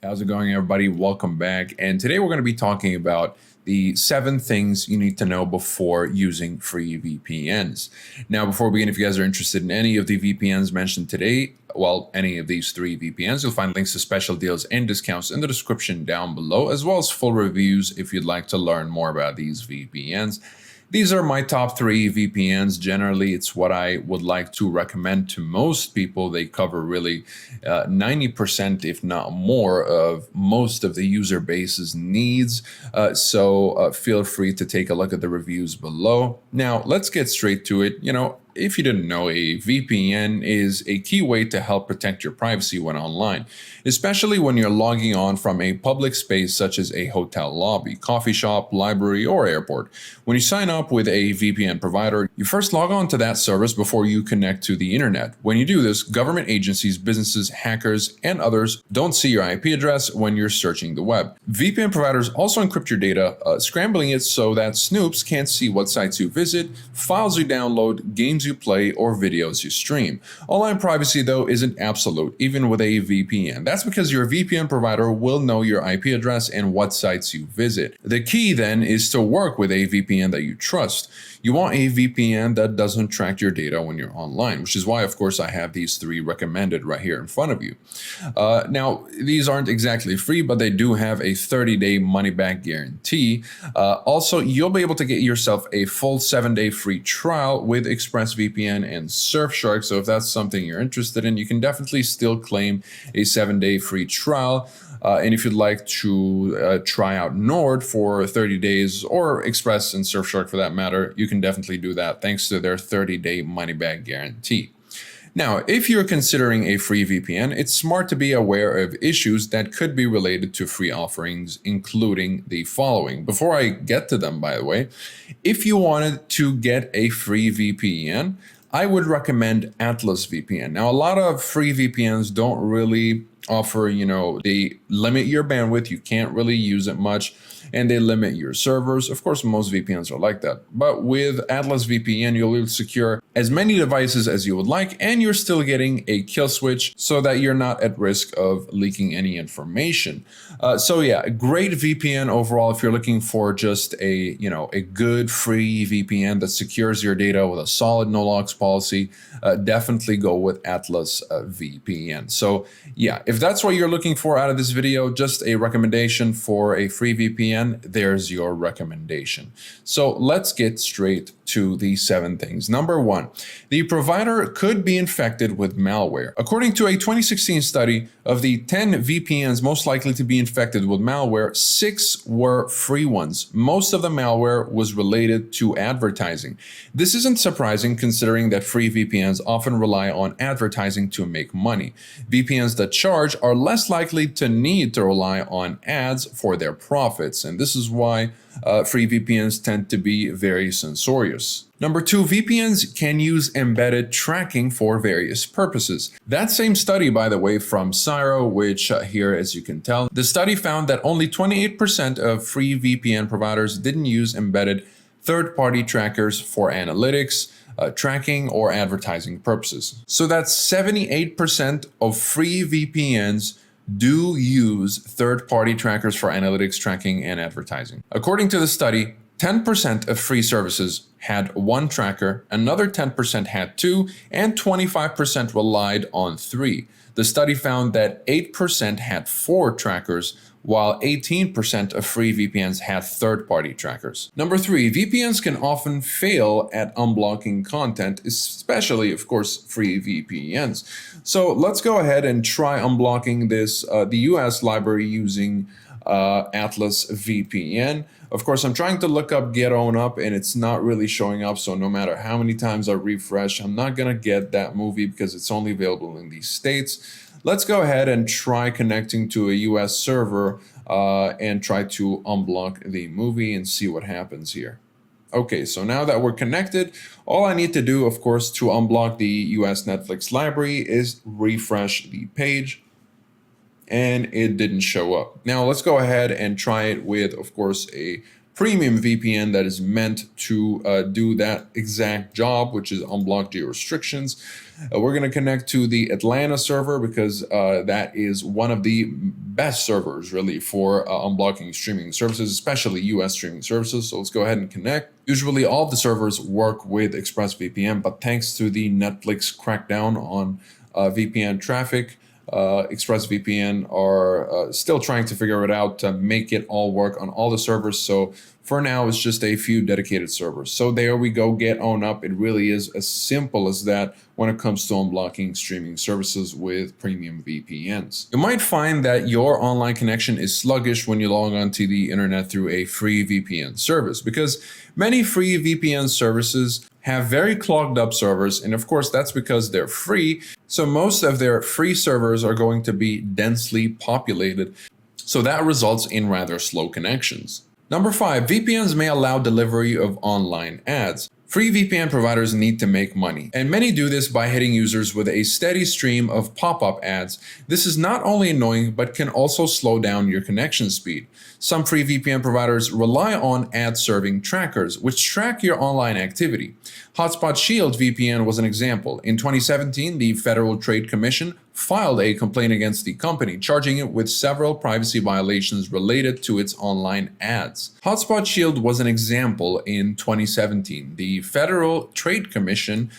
How's it going, everybody? Welcome back. And today we're going to be talking about the 7 things you need to know before using free VPNs. Now, before we begin, if you guys are interested in any of the VPNs mentioned today, well, any of these 3 VPNs, you'll find links to special deals and discounts in the description down below, as well as full reviews if you'd like to learn more about these VPNs. These are my top 3 VPNs. Generally, it's what I would like to recommend to most people. They cover really 90%, if not more, of most of the user base's needs. So feel free to take a look at the reviews below. Now, let's get straight to it. If you didn't know, a VPN is a key way to help protect your privacy when online, especially when you're logging on from a public space such as a hotel lobby, coffee shop, library, or airport. When you sign up with a VPN provider, you first log on to that service before you connect to the internet. When you do this, government agencies, businesses, hackers, and others don't see your IP address when you're searching the web. VPN providers also encrypt your data, scrambling it so that snoops can't see what sites you visit, files you download, games you play, or videos you stream. Online privacy, though, isn't absolute, even with a VPN. That's because your VPN provider will know your IP address and what sites you visit. The key, then, is to work with a VPN that you trust. You want a VPN that doesn't track your data when you're online, which is why, of course, I have these 3 recommended right here in front of you. Now, these aren't exactly free, but they do have a 30-day money-back guarantee. Also, you'll be able to get yourself a full 7-day free trial with ExpressVPN and Surfshark. So if that's something you're interested in, you can definitely still claim a 7-day free trial. And if you'd like to try out Nord for 30 days, or Express and Surfshark for that matter, you can definitely do that thanks to their 30-day money-back guarantee. Now, if you're considering a free VPN, it's smart to be aware of issues that could be related to free offerings, including the following. Before I get to them, by the way, if you wanted to get a free VPN, I would recommend Atlas VPN. Now, a lot of free VPNs don't really offer, they limit your bandwidth. You can't really use it much, and they limit your servers. Of course, most VPNs are like that. But with Atlas VPN, you'll be able to secure as many devices as you would like, and you're still getting a kill switch so that you're not at risk of leaking any information. So yeah, a great VPN overall if you're looking for just a good free VPN that secures your data with a solid no-logs policy. Definitely go with Atlas VPN. So yeah, if that's what you're looking for out of this video, just a recommendation for a free VPN, there's your recommendation. So let's get straight to the 7 things. Number 1, the provider could be infected with malware. According to a 2016 study, of the 10 VPNs most likely to be infected with malware, 6 were free ones. Most of the malware was related to advertising. This isn't surprising considering that free VPNs often rely on advertising to make money. VPNs that charge are less likely to need to rely on ads for their profits, and this is why free VPNs tend to be very censorious. Number 2, VPNs can use embedded tracking for various purposes. That same study, by the way, from Cyro, which here, as you can tell, the study found that only 28% of free VPN providers didn't use embedded third-party trackers for analytics, tracking, or advertising purposes. So that's 78% of free VPNs do use third-party trackers for analytics, tracking, and advertising. According to the study, 10% of free services had 1 tracker, another 10% had 2, and 25% relied on 3. The study found that 8% had 4 trackers, while 18% of free VPNs had third-party trackers. Number 3, VPNs can often fail at unblocking content, especially, of course, free VPNs. So let's go ahead and try unblocking the US library using Atlas VPN. Of course, I'm trying to look up Get On Up and it's not really showing up. So no matter how many times I refresh, I'm not going to get that movie because it's only available in these states. Let's go ahead and try connecting to a US server and try to unblock the movie and see what happens here. Okay, so now that we're connected, all I need to do, of course, to unblock the US Netflix library is refresh the page. And it didn't show up. Now let's go ahead and try it with, of course, a premium VPN that is meant to do that exact job, which is unblock geo restrictions. We're going to connect to the Atlanta server because that is one of the best servers really for unblocking streaming services, especially US streaming services. So let's go ahead and connect. Usually all of the servers work with ExpressVPN, but thanks to the Netflix crackdown on VPN traffic, ExpressVPN are still trying to figure it out to make it all work on all the servers. So for now, it's just a few dedicated servers. So there we go, get on up. It really is as simple as that when it comes to unblocking streaming services with premium VPNs. You might find that your online connection is sluggish when you log onto the internet through a free VPN service, because many free VPN services have very clogged up servers, and of course that's because they're free. So most of their free servers are going to be densely populated. So that results in rather slow connections. Number 5, VPNs may allow delivery of online ads. Free VPN providers need to make money, and many do this by hitting users with a steady stream of pop-up ads. This is not only annoying, but can also slow down your connection speed. Some free VPN providers rely on ad-serving trackers, which track your online activity. Hotspot Shield VPN was an example. In 2017, the Federal Trade Commission filed a complaint against the company, charging it with several privacy violations related to its online ads. Hotspot Shield was an example in 2017. The Federal Trade Commission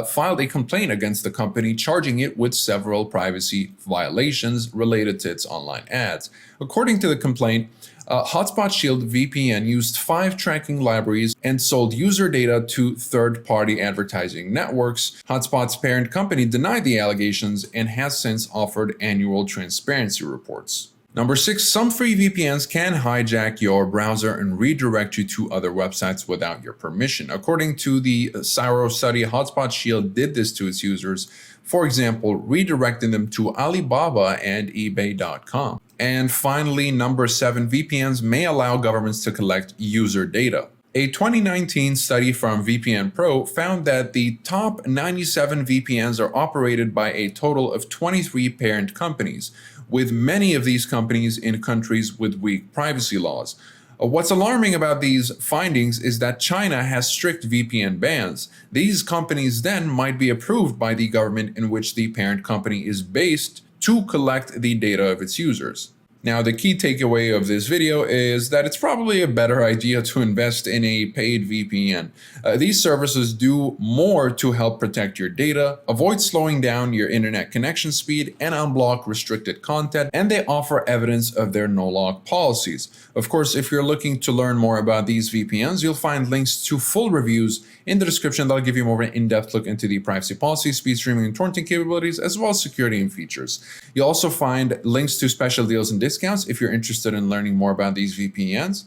filed a complaint against the company, charging it with several privacy violations related to its online ads. According to the complaint, Hotspot Shield VPN used 5 tracking libraries and sold user data to third-party advertising networks. Hotspot's parent company denied the allegations and has since offered annual transparency reports. Number 6, some free VPNs can hijack your browser and redirect you to other websites without your permission. According to the Cyro study, Hotspot Shield did this to its users, for example, redirecting them to Alibaba and eBay.com. And finally, number 7, VPNs may allow governments to collect user data. A 2019 study from VPN Pro found that the top 97 VPNs are operated by a total of 23 parent companies, with many of these companies in countries with weak privacy laws. What's alarming about these findings is that China has strict VPN bans. These companies then might be approved by the government in which the parent company is based to collect the data of its users. Now, the key takeaway of this video is that it's probably a better idea to invest in a paid VPN. These services do more to help protect your data, avoid slowing down your internet connection speed, and unblock restricted content, and they offer evidence of their no-log policies. Of course, if you're looking to learn more about these VPNs, you'll find links to full reviews in the description that'll give you more of an in-depth look into the privacy policy, speed streaming, and torrenting capabilities, as well as security and features. You'll also find links to special deals and discounts if you're interested in learning more about these VPNs.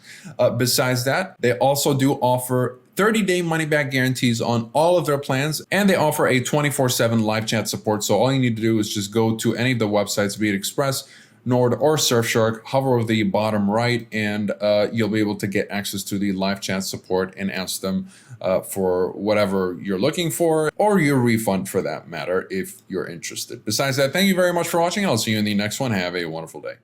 Besides that, they also do offer 30-day money-back guarantees on all of their plans, and they offer a 24/7 live chat support. So all you need to do is just go to any of the websites, be it Express, Nord, or Surfshark, hover over the bottom right, and you'll be able to get access to the live chat support and ask them for whatever you're looking for, or your refund for that matter, if you're interested. Besides that, thank you very much for watching. I'll see you in the next one. Have a wonderful day.